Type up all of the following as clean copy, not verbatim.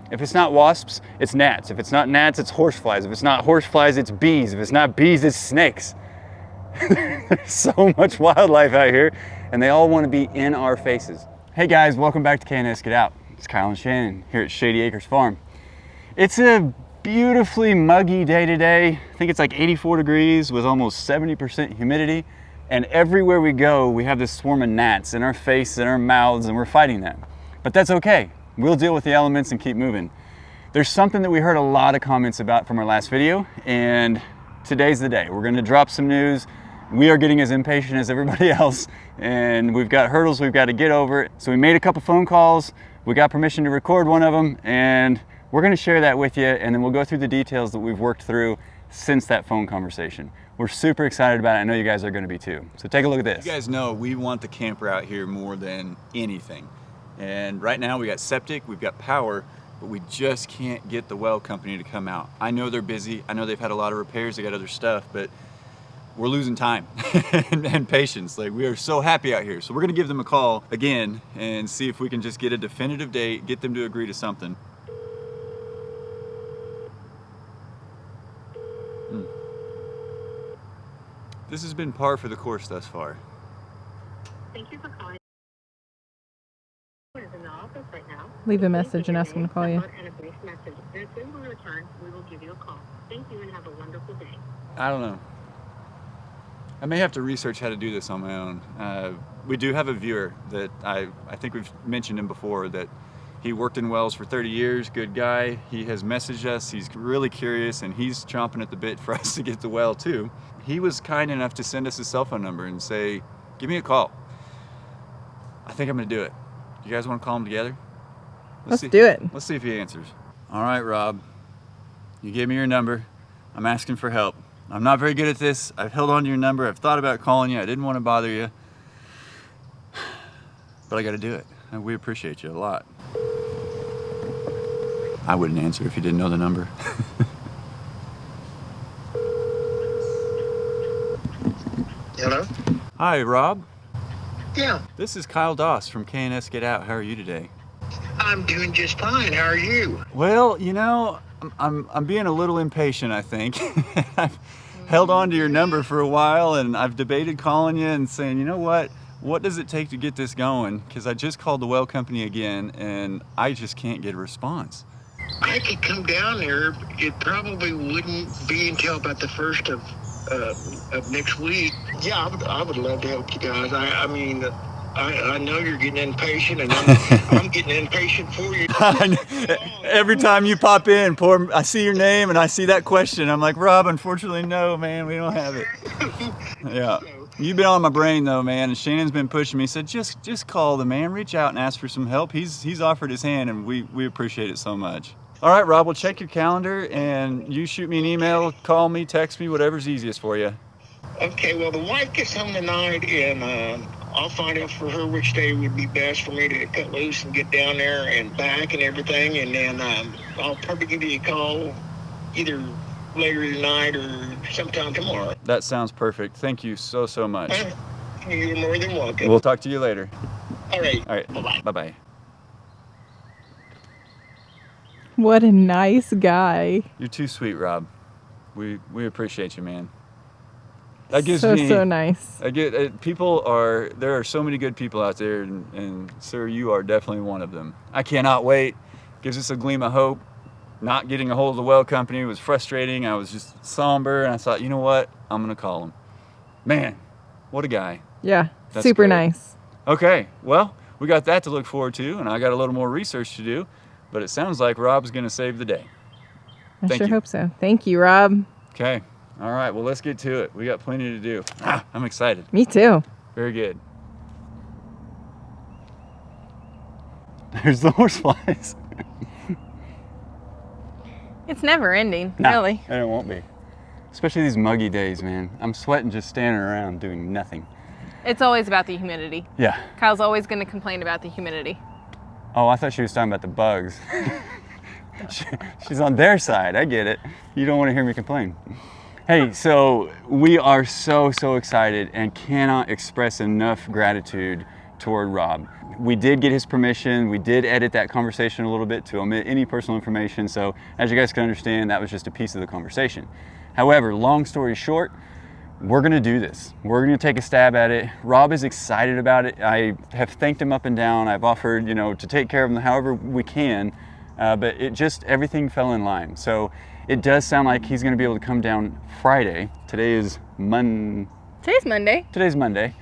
If it's not wasps, it's gnats. If it's not gnats, it's horseflies. If it's not horseflies, it's bees. If it's not bees, it's snakes. There's so much wildlife out here, and they all want to be in our faces. Hey guys, welcome back to K&S Get Out. It's Kyle and Shannon here at Shady Acres Farm. It's a beautifully muggy day today. I think it's like 84 degrees with almost 70% humidity. And everywhere we go, we have this swarm of gnats in our face, in our mouths, and we're fighting them. But that's okay. We'll deal with the elements and keep moving. There's something that we heard a lot of comments about from our last video, and today's the day. We're gonna drop some news. We are getting as impatient as everybody else, and we've got hurdles we've got to get over. So we made a couple phone calls. We got permission to record one of them, and we're gonna share that with you, and then we'll go through the details that we've worked through since that phone conversation. We're super excited about it. I know you guys are gonna be too. So take a look at this. You guys know we want the camper out here more than anything. And right now we got septic, we've got power, but we just can't get the well company to come out. I know they're busy. I know they've had a lot of repairs. They got other stuff, but we're losing time and patience. Like, we are so happy out here. So we're gonna give them a call again and see if we can just get a definitive date, get them to agree to something. This has been par for the course thus far. Thank you for calling. Is in the office right now. Leave a message and ask him to call you. And a brief message. And as soon as we return, we will give you a call. Thank you and have a wonderful day. I don't know. I may have to research how to do this on my own. We do have a viewer that I think we've mentioned him before, that he worked in wells for 30 years, good guy. He has messaged us, he's really curious, and he's chomping at the bit for us to get the well too. He was kind enough to send us his cell phone number and say, give me a call. I think I'm gonna do it. You guys wanna call him together? Let's do it. Let's see if he answers. All right, Rob, you gave me your number. I'm asking for help. I'm not very good at this. I've held on to your number. I've thought about calling you. I didn't want to bother you, but I got to do it. And we appreciate you a lot. I wouldn't answer if you didn't know the number. Hello? Hi, Rob. Yeah, This is Kyle Doss from K&S Get Out. How are you today? I'm doing just fine. How are you? Well, you know, I'm being a little impatient, I think. I've held on to your number for a while, and I've debated calling you and saying, you know what does it take to get this going? Because I just called the well company again, and I just can't get a response. I could come down there. It probably wouldn't be until about the first of next week. Yeah, I would love to help you guys. I mean, I know you're getting impatient, and I'm getting impatient for you. Every time you pop in, I see your name and I see that question. I'm like, Rob, unfortunately, no, man, we don't have it. Yeah. You've been on my brain though, man, and Shannon's been pushing me. He said, just call the man, reach out and ask for some help. He's offered his hand, and we appreciate it so much. All right, Rob, well, check your calendar and you shoot me an email, call me, text me, whatever's easiest for you. Okay, well, the wife gets home tonight, and I'll find out for her which day would be best for me to cut loose and get down there and back and everything, and then I'll probably give you a call either later tonight or sometime tomorrow. That sounds perfect. Thank you so much. You're more than welcome. We'll talk to you later. All right. Bye-bye. Bye-bye. What a nice guy. You're too sweet, Rob. We appreciate you, man. That gives so me so nice. There are so many good people out there, and sir, you are definitely one of them. I cannot wait. Gives us a gleam of hope. Not getting a hold of the well company was frustrating. I was just somber, and I thought, you know what? I'm gonna call him. Man, what a guy. Yeah, That's super great. nice. Okay, well, we got that to look forward to, and I got a little more research to do, but it sounds like Rob's gonna save the day. I Thank sure you. hope so. Thank you, Rob. Okay, all right, well, let's get to it. We got plenty to do. I'm excited. Me too. Very good. There's the horseflies. It's never ending, No, really. And it won't be. Especially these muggy days, man. I'm sweating just standing around doing nothing. It's always about the humidity. Yeah. Kyle's always going to complain about the humidity. Oh, I thought she was talking about the bugs. She's on their side. I get it. You don't want to hear me complain. Hey, so we are so excited and cannot express enough gratitude toward Rob. We did get his permission. We did edit that conversation a little bit to omit any personal information. So as you guys can understand, that was just a piece of the conversation. However, long story short, we're gonna do this. We're gonna take a stab at it. Rob is excited about it. I have thanked him up and down. I've offered, to take care of him however we can, but everything fell in line. So it does sound like he's gonna be able to come down Friday. Today's Monday. Today's Monday.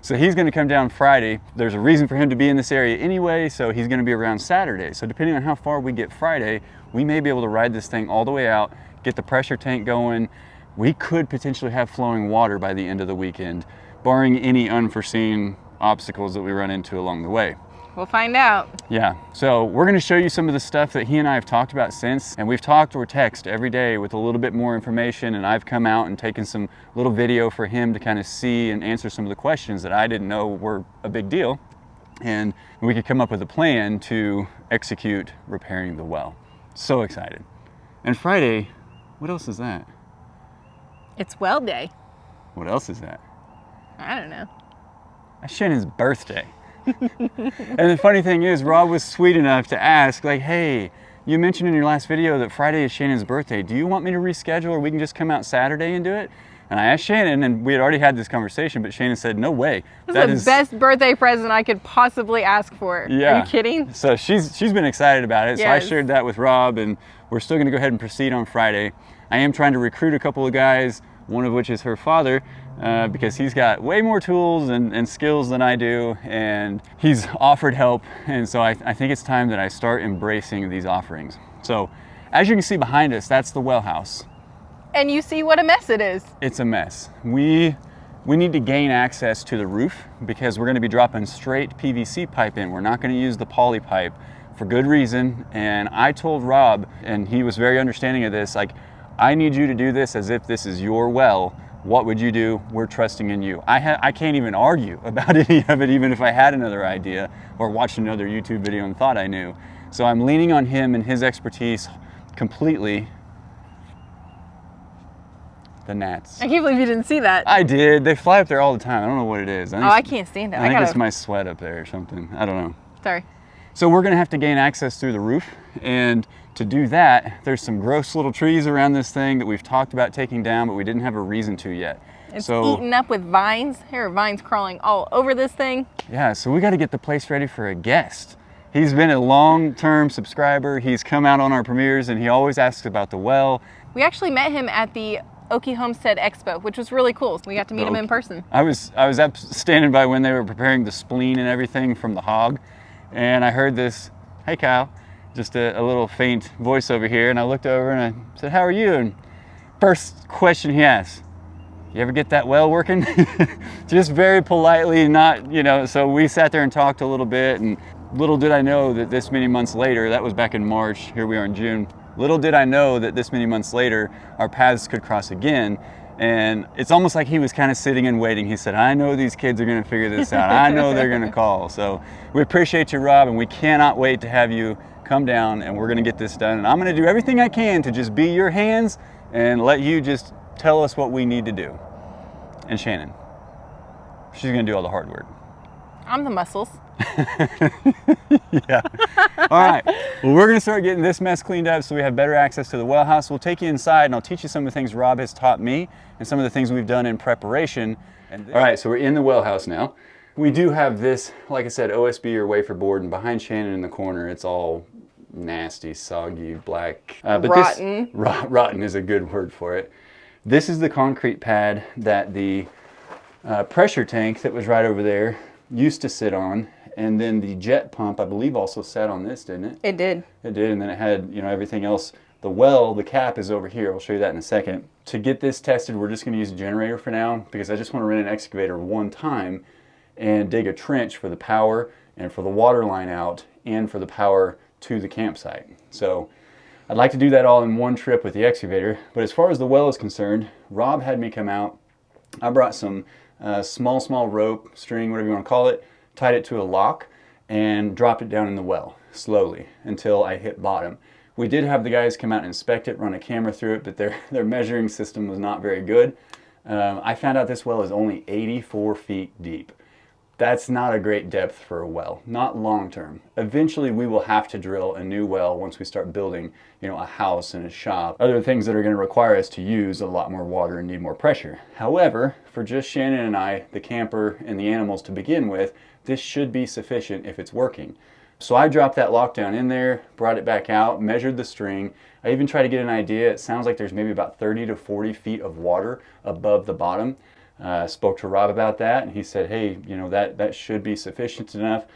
So he's gonna come down Friday. There's a reason for him to be in this area anyway, so he's gonna be around Saturday. So depending on how far we get Friday, we may be able to ride this thing all the way out, get the pressure tank going. We could potentially have flowing water by the end of the weekend, barring any unforeseen obstacles that we run into along the way. We'll find out. Yeah, so we're gonna show you some of the stuff that he and I have talked about since, and we've talked or text every day with a little bit more information, and I've come out and taken some little video for him to kind of see and answer some of the questions that I didn't know were a big deal, and we could come up with a plan to execute repairing the well. So excited. And Friday, what else is that? It's well day. What else is that? I don't know. That's Shannon's birthday. And the funny thing is, Rob was sweet enough to ask, like, hey, you mentioned in your last video that Friday is Shannon's birthday. Do you want me to reschedule, or we can just come out Saturday and do it? And I asked Shannon, and we had already had this conversation, but Shannon said, no way. This is the best birthday present I could possibly ask for. Yeah. Are you kidding? So she's been excited about it. So I Yes. shared that with Rob, and we're still gonna go ahead and proceed on Friday. I am trying to recruit a couple of guys, one of which is her father, because he's got way more tools and skills than I do, and he's offered help. And so I think it's time that I start embracing these offerings. So as you can see behind us, that's the well house. And you see what a mess it is. It's a mess. We need to gain access to the roof because we're gonna be dropping straight PVC pipe in. We're not gonna use the poly pipe for good reason. And I told Rob, and he was very understanding of this, like, I need you to do this as if this is your well. What would you do? We're trusting in you. I can't even argue about any of it, even if I had another idea or watched another YouTube video and thought I knew. So I'm leaning on him and his expertise completely. The gnats. I can't believe you didn't see that. I did. They fly up there all the time. I don't know what it is. I can't stand it. I think it's my sweat up there or something. I don't know. Sorry. So we're gonna have to gain access through the roof, and to do that, there's some gross little trees around this thing that we've talked about taking down, but we didn't have a reason to yet. It's eaten up with vines. There are vines crawling all over this thing. Yeah, so we gotta get the place ready for a guest. He's been a long-term subscriber. He's come out on our premieres, and he always asks about the well. We actually met him at the Okie Homestead Expo, which was really cool. We got to meet him in person. I was up standing by when they were preparing the spleen and everything from the hog, and I heard this, hey Kyle, just a little faint voice over here, and I looked over and I said, how are you? And first question he asked, you ever get that well working? Just very politely, not, so we sat there and talked a little bit, and little did I know that this many months later, that was back in March, here we are in June, little did I know that this many months later, our paths could cross again. And it's almost like he was kind of sitting and waiting. He said, I know these kids are gonna figure this out. I know they're gonna call. So we appreciate you, Rob, and we cannot wait to have you come down, and we're gonna get this done. And I'm gonna do everything I can to just be your hands and let you just tell us what we need to do. And Shannon, she's gonna do all the hard work. I'm the muscles. Yeah. All right. Well, we're going to start getting this mess cleaned up so we have better access to the well house. We'll take you inside, and I'll teach you some of the things Rob has taught me and some of the things we've done in preparation. All right, so we're in the well house now. We do have this, like I said, OSB or wafer board, and behind Shannon in the corner, it's all nasty, soggy, black. But rotten. Rotten is a good word for it. This is the concrete pad that the pressure tank that was right over there used to sit on, and then the jet pump, I believe, also sat on this, didn't it? It did. It did, and then it had, everything else. The well, the cap is over here. I'll show you that in a second. To get this tested, we're just going to use a generator for now, because I just want to run an excavator one time and dig a trench for the power and for the water line out and for the power to the campsite. So I'd like to do that all in one trip with the excavator. But as far as the well is concerned, Rob had me come out. I brought some small rope, string, whatever you want to call it, tied it to a lock, and dropped it down in the well slowly until I hit bottom. We did have the guys come out and inspect it, run a camera through it, but their measuring system was not very good. I found out this well is only 84 feet deep. That's not a great depth for a well, not long term. Eventually we will have to drill a new well once we start building, a house and a shop. Other things that are going to require us to use a lot more water and need more pressure. However, for just Shannon and I, the camper and the animals to begin with, this should be sufficient if it's working. So I dropped that lockdown in there, brought it back out, measured the string. I even tried to get an idea. It sounds like there's maybe about 30 to 40 feet of water above the bottom. Spoke to Rob about that, and he said, hey, that should be sufficient enough.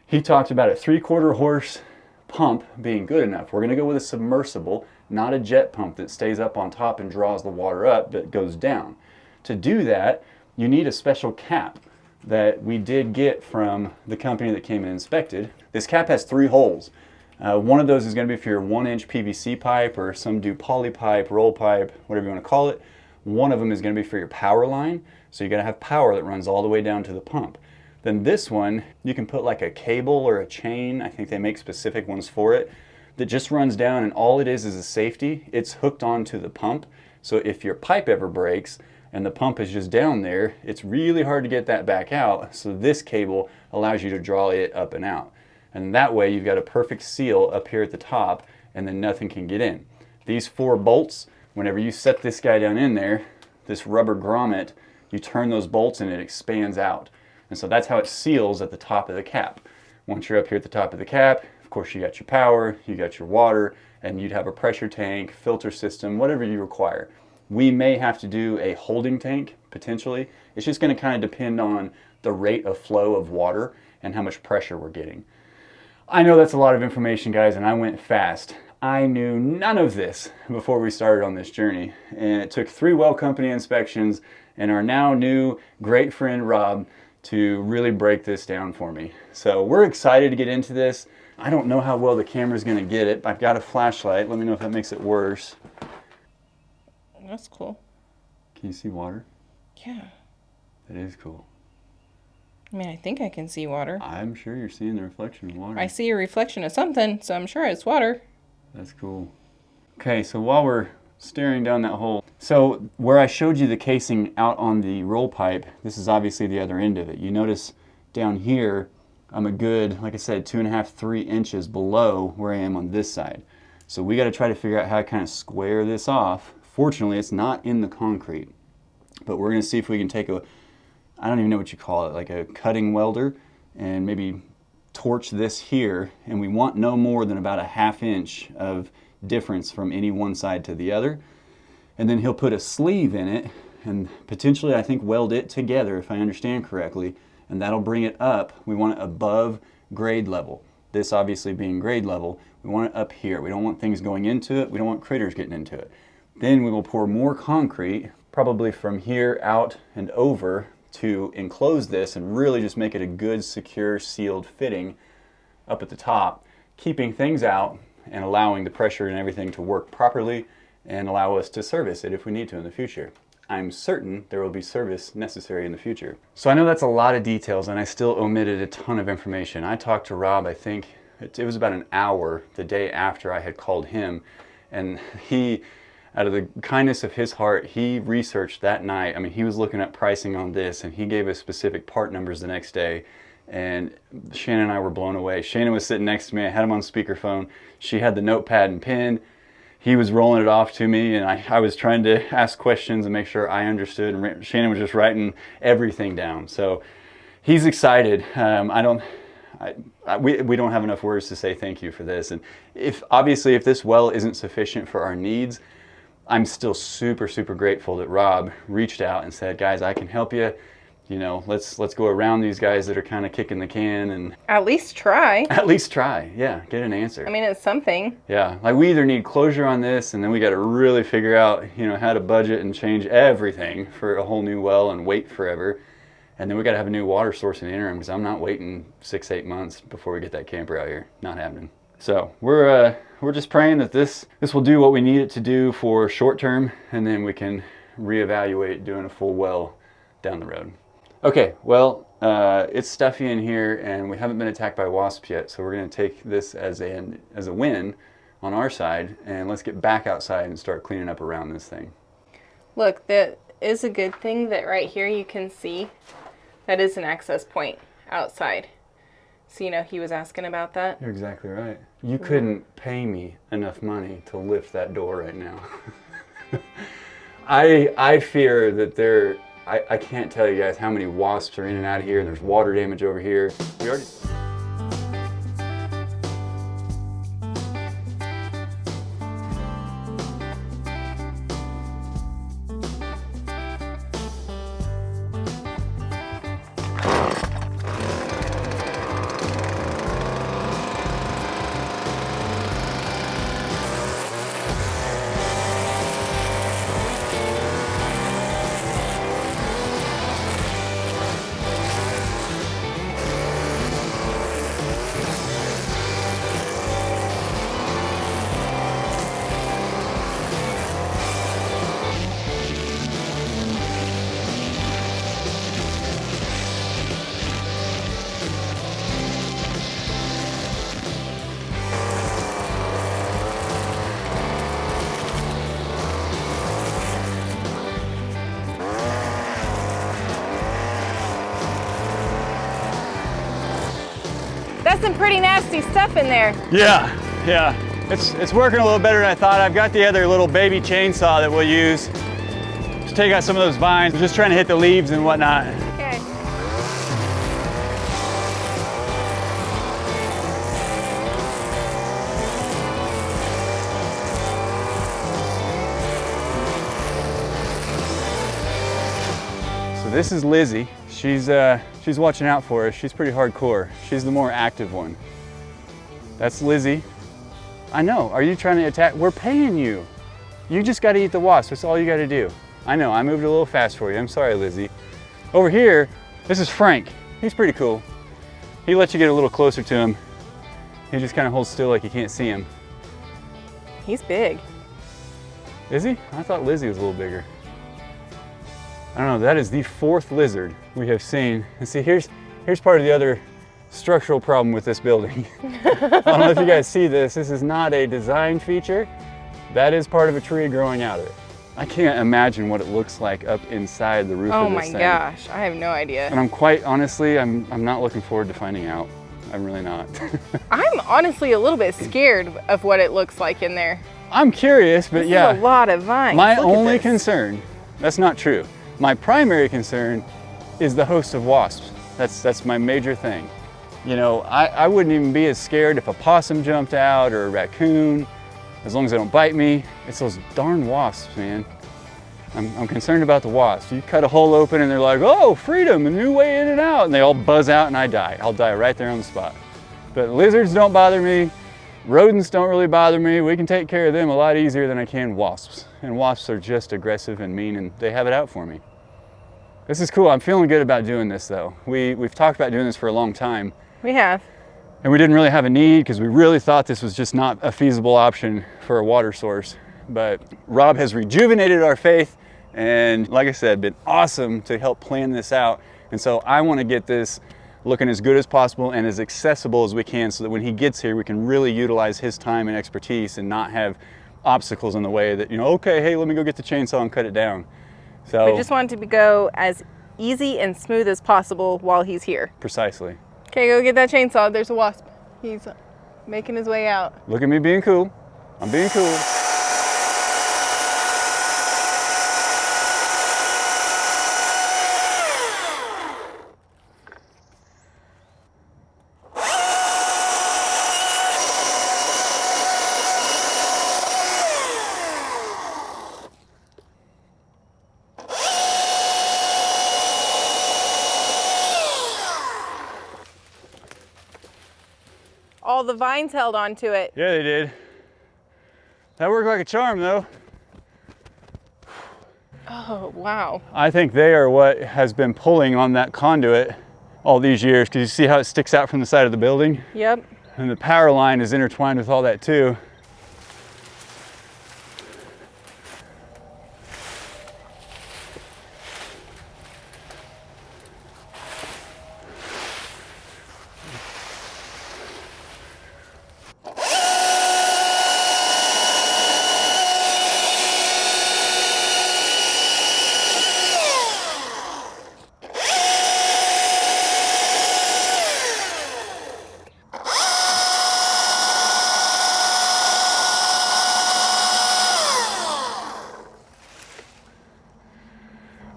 He talked about a 3/4 horse pump being good enough. We're going to go with a submersible, not a jet pump that stays up on top and draws the water up, but goes down. To do that, you need a special cap that we did get from the company that came and inspected. This cap has 3 holes. One of those is going to be for your 1-inch PVC pipe, or some do poly pipe, roll pipe, whatever you want to call it. One of them is going to be for your power line, so you got to have power that runs all the way down to the pump. Then this one, you can put like a cable or a chain, I think they make specific ones for it, that just runs down, and all it is a safety. It's hooked onto the pump, so if your pipe ever breaks and the pump is just down there, it's really hard to get that back out, so this cable allows you to draw it up and out. And that way you've got a perfect seal up here at the top, and then nothing can get in. These 4 bolts, whenever you set this guy down in there, this rubber grommet, you turn those bolts and it expands out. And so that's how it seals at the top of the cap. Once you're up here at the top of the cap, of course you got your power, you got your water, and you'd have a pressure tank, filter system, whatever you require. We may have to do a holding tank, potentially. It's just going to kind of depend on the rate of flow of water and how much pressure we're getting. I know that's a lot of information, guys, and I went fast. I knew none of this before we started on this journey, and it took 3 well company inspections and our now new great friend Rob to really break this down for me. So we're excited to get into this. I don't know how well the camera's going to get it. I've got a flashlight. Let me know if that makes it worse. That's cool. Can you see water? Yeah. That is cool. I mean, I think I can see water. I'm sure you're seeing the reflection of water. I see a reflection of something, so I'm sure it's water. That's cool. Okay, so while we're staring down that hole, so where I showed you the casing out on the roll pipe, this is obviously the other end of it. You notice down here, I'm a good, like I said, 2.5, 3 inches below where I am on this side. So we got to try to figure out how to kind of square this off. Fortunately, it's not in the concrete, but we're going to see if we can take a, I don't even know what you call it, like a cutting welder, and maybe torch this here, and we want no more than about a 1/2 inch of difference from any one side to the other. And then he'll put a sleeve in it and potentially, I think, weld it together, if I understand correctly, and that'll bring it up. We want it above grade level. This obviously being grade level, we want it up here. We don't want things going into it. We don't want critters getting into it. Then we will pour more concrete, probably from here out and over, to enclose this and really just make it a good, secure, sealed fitting up at the top, keeping things out and allowing the pressure and everything to work properly and allow us to service it if we need to in the future. I'm certain there will be service necessary in the future. So I know that's a lot of details, and I still omitted a ton of information. I talked to Rob, I think it was about an hour the day after I had called him, and he, out of the kindness of his heart, he researched that night. I mean, he was looking at pricing on this, and he gave us specific part numbers the next day. And Shannon and I were blown away. Shannon was sitting next to me. I had him on speakerphone. She had the notepad and pen. He was rolling it off to me, and I was trying to ask questions and make sure I understood. And Shannon was just writing everything down. So he's excited. We don't have enough words to say thank you for this. And obviously if this well isn't sufficient for our needs, I'm still super, super grateful that Rob reached out and said, guys, I can help you. You know, let's go around these guys that are kind of kicking the can and At least try. at least try. Yeah, get an answer. I mean, it's something. Yeah, like we either need closure on this, and then we got to really figure out, how to budget and change everything for a whole new well and wait forever. And then we got to have a new water source in the interim, because I'm not waiting 6-8 months before we get that camper out here. Not happening. So we're just praying that this will do what we need it to do for short term, and then we can reevaluate doing a full well down the road. Okay, well, it's stuffy in here, and we haven't been attacked by wasps yet, so we're going to take this as a win on our side, and let's get back outside and start cleaning up around this thing. Look, that is a good thing that right here you can see That is an access point outside. So, you know, he was asking about that. You're exactly right. You couldn't pay me enough money to lift that door right now. I fear that I can't tell you guys how many wasps are in and out of here, and there's water damage over here. We already... That's some pretty nasty stuff in there. Yeah. It's working a little better than I thought. I've got the other little baby chainsaw that we'll use to take out some of those vines. We're just trying to hit the leaves and whatnot. Okay. So this is Lizzie. She's watching out for us. She's pretty hardcore. She's the more active one. That's Lizzie. I know. Are you trying to attack? We're paying you. You just got to eat the wasp. That's all you got to do. I know. I moved a little fast for you. I'm sorry, Lizzie. Over here, this is Frank. He's pretty cool. He lets you get a little closer to him. He just kind of holds still like you can't see him. He's big. Is he? I thought Lizzie was a little bigger. I don't know. That is the 4th lizard we have seen. And see, here's part of the other structural problem with this building. I don't know if you guys see this. This is not a design feature. That is part of a tree growing out of it. I can't imagine what it looks like up inside the roof of this thing. Oh my gosh, I have no idea. And I'm quite honestly, I'm not looking forward to finding out. I'm really not. I'm honestly a little bit scared of what it looks like in there. I'm curious, but This yeah. is a lot of vines. My Look at only this. concern, that's not true. My primary concern is the host of wasps. That's my major thing. You know, I wouldn't even be as scared if a possum jumped out or a raccoon, as long as they don't bite me. It's those darn wasps, man. I'm concerned about the wasps. You cut a hole open and they're like, oh, freedom, a new way in and out. And they all buzz out and I die. I'll die right there on the spot. But lizards don't bother me. Rodents don't really bother me. We can take care of them a lot easier than I can wasps. And wasps are just aggressive and mean and they have it out for me. This is cool. I'm feeling good about doing this though. We've talked about doing this for a long time. We have. And we didn't really have a need because we really thought this was just not a feasible option for a water source. But Rob has rejuvenated our faith and like I said, been awesome to help plan this out. And so I want to get this looking as good as possible and as accessible as we can so that when he gets here, we can really utilize his time and expertise and not have obstacles in the way that, you know, okay, hey, let me go get the chainsaw and cut it down. So We just want it to go as easy and smooth as possible while he's here. precisely. Okay, go get that chainsaw. There's a wasp. He's making his way out. Look at me being cool. I'm being cool. All the vines held onto it. Yeah, they did. That worked like a charm though. Oh, wow. I think they are what has been pulling on that conduit all these years because you see how it sticks out from the side of the building? Yep. And the power line is intertwined with all that too.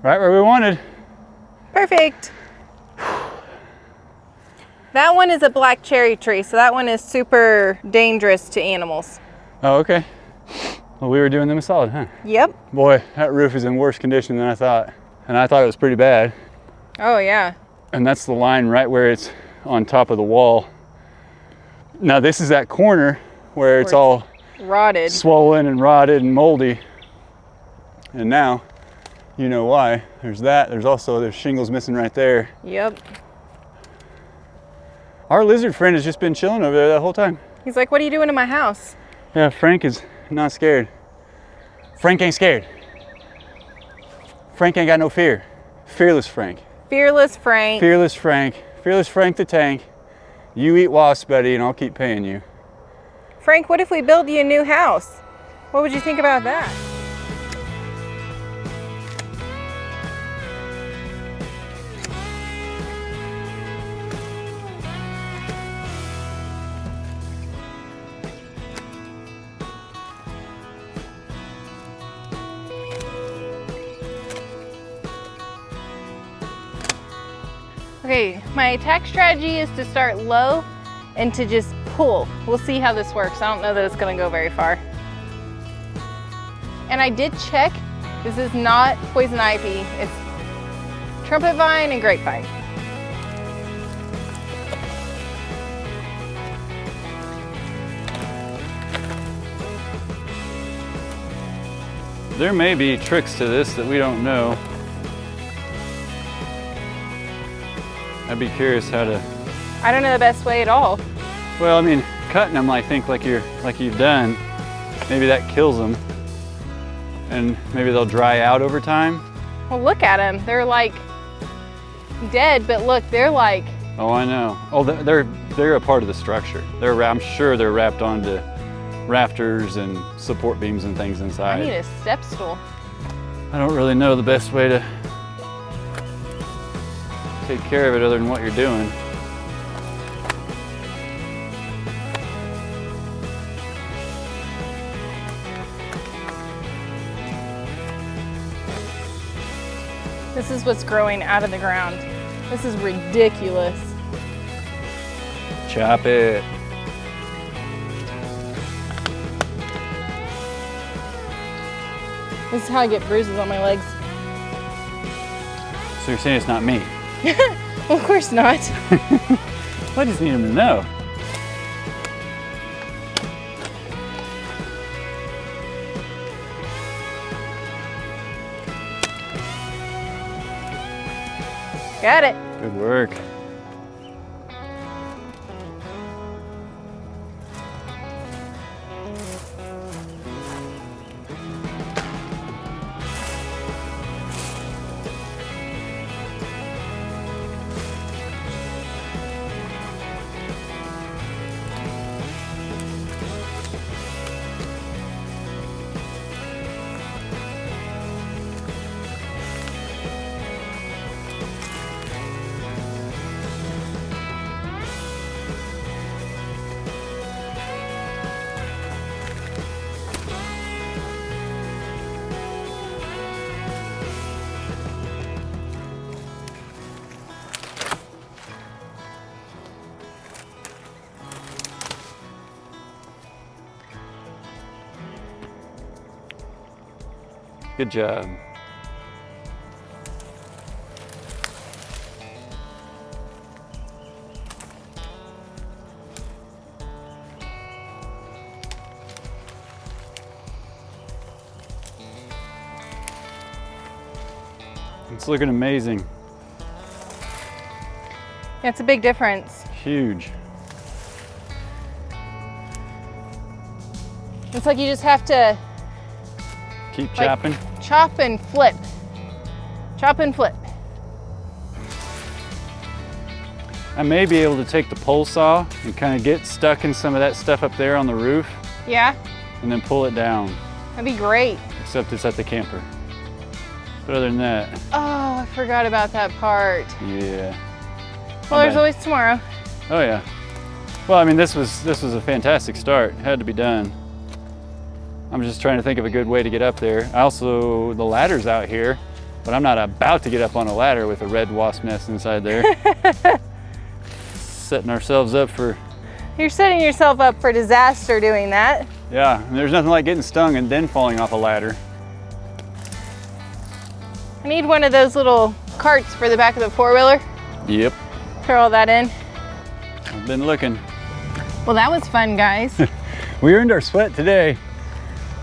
Right where we wanted. Perfect. That one is a black cherry tree, so that one is super dangerous to animals. Oh, okay. Well, we were doing them a solid, huh? Yep. Boy, that roof is in worse condition than I thought. And I thought it was pretty bad. Oh, yeah. And that's the line right where it's on top of the wall. Now this is that corner where it's all Rotted. swollen and rotted and moldy. And now, you know why. There's that. There's shingles missing right there. Yep. Our lizard friend has just been chilling over there that whole time. He's like, what are you doing in my house? Yeah, Frank is not scared. Frank ain't scared. Frank ain't got no fear. Fearless Frank. Fearless Frank. Fearless Frank. Fearless Frank the tank. You eat wasps, buddy, and I'll keep paying you. Frank, what if we build you a new house? What would you think about that? Okay, my attack strategy is to start low and to just pull. We'll see how this works. I don't know that it's gonna go very far. And I did check, this is not poison ivy, it's trumpet vine and grapevine. There may be tricks to this that we don't know. I'd be curious how to. I don't know the best way at all. Well, I mean, cutting them, I think, like you've done, maybe that kills them, and maybe they'll dry out over time. Well, look at them. They're like dead, but look, they're like. Oh, I know. Oh, they're a part of the structure. I'm sure they're wrapped onto rafters and support beams and things inside. I need a step stool. I don't really know the best way to take care of it other than what you're doing. This is what's growing out of the ground. This is ridiculous. Chop it. This is how I get bruises on my legs. So you're saying it's not me? Well, of course not. I just need him to know. Got it. Good work. Good job. It's looking amazing. Yeah, it's a big difference. Huge. It's like you just have to Keep like, chopping. chop and flip. Chop and flip. I may be able to take the pole saw and kind of get stuck in some of that stuff up there on the roof Yeah, and then pull it down, that'd be great. except it's at the camper. But other than that, Oh, I forgot about that part. yeah. Well, there's always tomorrow. Oh yeah. Well, I mean, this was a fantastic start. It had to be done. I'm just trying to think of a good way to get up there. The ladder's out here. But I'm not about to get up on a ladder with a red wasp nest inside there. Setting ourselves up for... You're setting yourself up for disaster doing that. Yeah, and there's nothing like getting stung and then falling off a ladder. I need one of those little carts for the back of the four-wheeler. Yep, Throw all that in. I've been looking. Well, that was fun, guys. We earned our sweat today.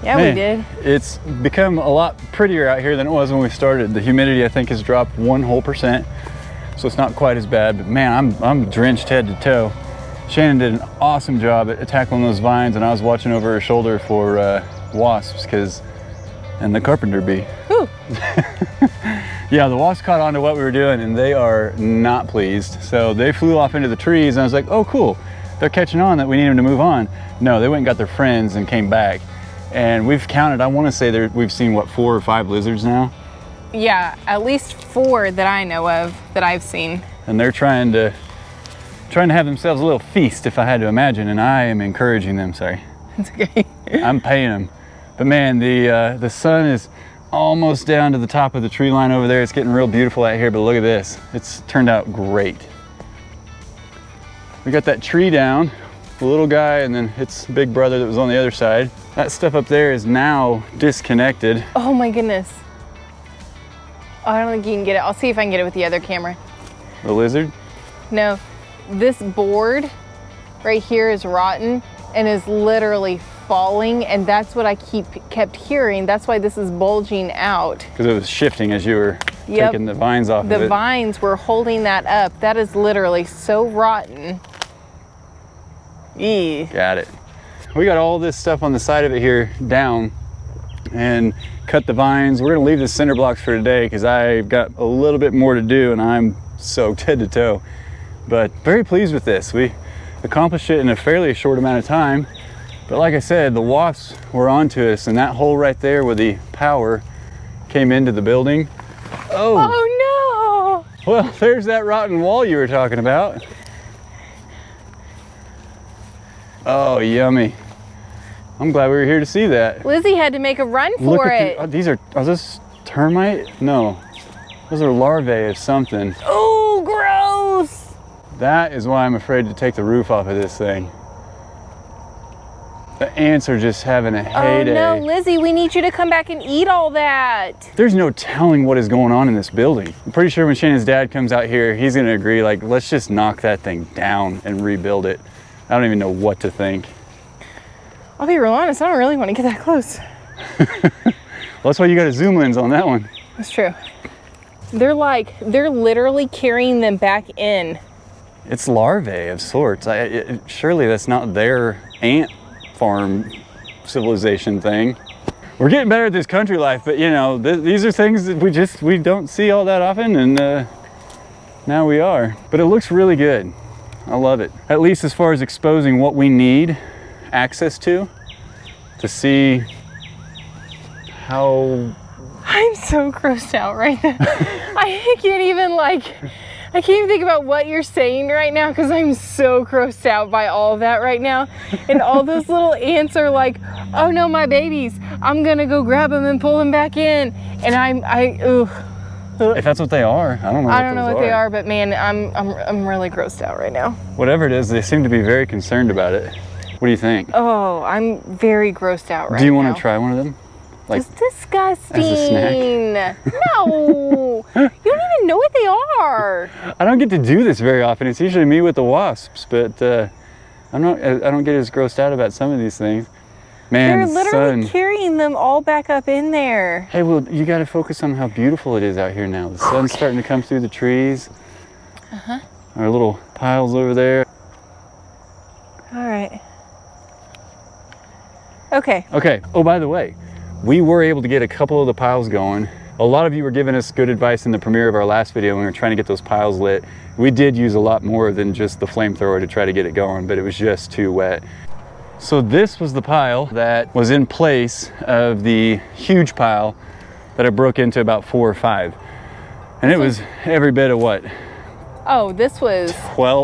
Yeah, Man, we did. It's become a lot prettier out here than it was when we started. The humidity, I think, has dropped 1%, so it's not quite as bad. But man, I'm drenched head to toe. Shannon did an awesome job at tackling those vines, and I was watching over her shoulder for wasps, and the carpenter bee. Whew. Yeah, the wasps caught on to what we were doing, and they are not pleased. So they flew off into the trees, and I was like, oh, cool. They're catching on that we need them to move on. No, they went and got their friends and came back. And we've counted, I want to say we've seen, what, 4 or 5 lizards now? Yeah, at least 4 that I know of that I've seen. And they're trying to have themselves a little feast, if I had to imagine, and I am encouraging them, sorry. It's okay. I'm paying them. But man, the sun is almost down to the top of the tree line over there. It's getting real beautiful out here, but look at this. It's turned out great. We got that tree down, the little guy, and then its big brother that was on the other side. That stuff up there is now disconnected. Oh my goodness. Oh, I don't think you can get it. I'll see if I can get it with the other camera. The lizard? No, this board right here is rotten and is literally falling, and that's what I kept hearing. That's why this is bulging out. Because it was shifting as you were taking the vines off of it. The vines were holding that up. That is literally so rotten. Eee. Got it. We got all this stuff on the side of it here down and cut the vines. We're gonna leave the cinder blocks for today because I've got a little bit more to do and I'm soaked head to toe. But very pleased with this. We accomplished it in a fairly short amount of time. But like I said, the wasps were onto us, and that hole right there where the power came into the building. Oh no! Well, there's that rotten wall you were talking about. Oh, yummy. I'm glad we were here to see that. Lizzie had to make a run for Look it. at these are those termite? No, those are larvae of something. Oh, gross! That is why I'm afraid to take the roof off of this thing. The ants are just having a heyday. Oh no, Lizzie, we need you to come back and eat all that. There's no telling what is going on in this building. I'm pretty sure when Shannon's dad comes out here, he's gonna agree, like, let's just knock that thing down and rebuild it. I don't even know what to think. I'll be real honest, I don't really want to get that close. Well, that's why you got a zoom lens on that one. That's true. They're literally carrying them back in. It's larvae of sorts. Surely that's not their ant farm civilization thing. We're getting better at this country life, but you know, these are things that we don't see all that often, and now we are. But it looks really good. I love it. At least as far as exposing what we need access to see how... I'm so grossed out right now. I can't even think about what you're saying right now because I'm so grossed out by all of that right now. And all those little ants are like, oh no, my babies. I'm gonna go grab them and pull them back in. And If that's what they are, I don't know. I don't know what they are, but man, I'm really grossed out right now. Whatever it is, they seem to be very concerned about it. What do you think? Oh, I'm very grossed out right now. Do you want to try one of them? Like, it's disgusting. As a snack? No, you don't even know what they are. I don't get to do this very often. It's usually me with the wasps, but I don't get as grossed out about some of these things. Man, they're literally carrying them all back up in there. Hey, well, you got to focus on how beautiful it is out here now. The sun's starting to come through the trees. Our little piles over there. All right. Okay. Okay. Oh, by the way, we were able to get a couple of the piles going. A lot of you were giving us good advice in the premiere of our last video when we were trying to get those piles lit. We did use a lot more than just the flamethrower to try to get it going, but it was just too wet. So this was the pile that was in place of the huge pile that I broke into about 4 or 5. And it was every bit of what? Oh, this was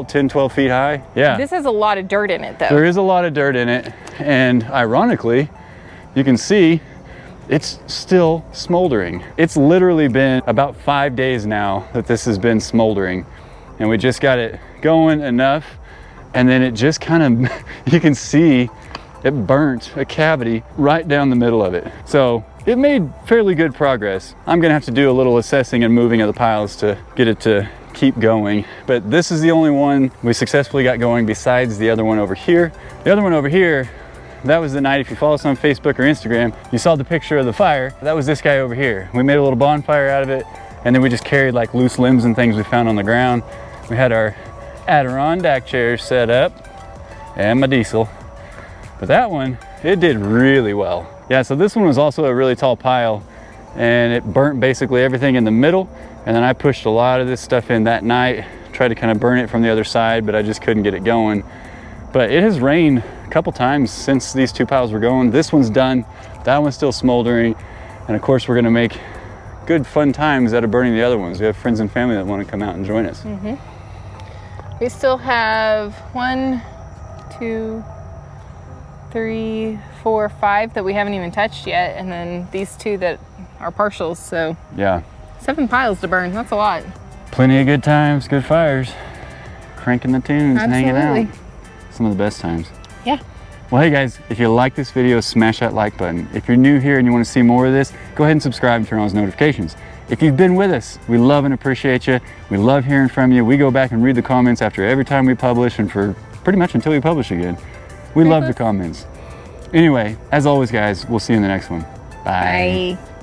10, 12 feet high? Yeah. This has a lot of dirt in it though. There is a lot of dirt in it. And ironically, you can see it's still smoldering. It's literally been about 5 days now that this has been smoldering, and we just got it going enough, and then it just kind of, you can see it burnt a cavity right down the middle of it. So it made fairly good progress. I'm gonna have to do a little assessing and moving of the piles to get it to keep going, but this is the only one we successfully got going besides the other one over here. The other one over here, that was the night, if you follow us on Facebook or Instagram, you saw the picture of the fire. That was this guy over here. We made a little bonfire out of it, and then we just carried like loose limbs and things we found on the ground. We had our Adirondack chairs set up and my diesel. But that one, it did really well. Yeah, so this one was also a really tall pile, and it burnt basically everything in the middle. And then I pushed a lot of this stuff in that night, tried to kind of burn it from the other side, but I just couldn't get it going. But it has rained a couple times since these two piles were going. This one's done, that one's still smoldering. And of course, we're gonna make good fun times out of burning the other ones. We have friends and family that wanna come out and join us. We still have 1, 2, 3, 4, 5 that we haven't even touched yet, and then these 2 that are partials, so Yeah. 7 piles to burn. That's a lot. Plenty of good times, good fires, cranking the tunes and hanging out. Absolutely. Some of the best times. Yeah. Well, hey guys, if you like this video, smash that like button. If you're new here and you want to see more of this, go ahead and subscribe and turn on those notifications. If you've been with us, we love and appreciate you. We love hearing from you. We go back and read the comments after every time we publish, and for pretty much until we publish again. We love the comments. Anyway, as always guys, we'll see you in the next one. Bye. Bye.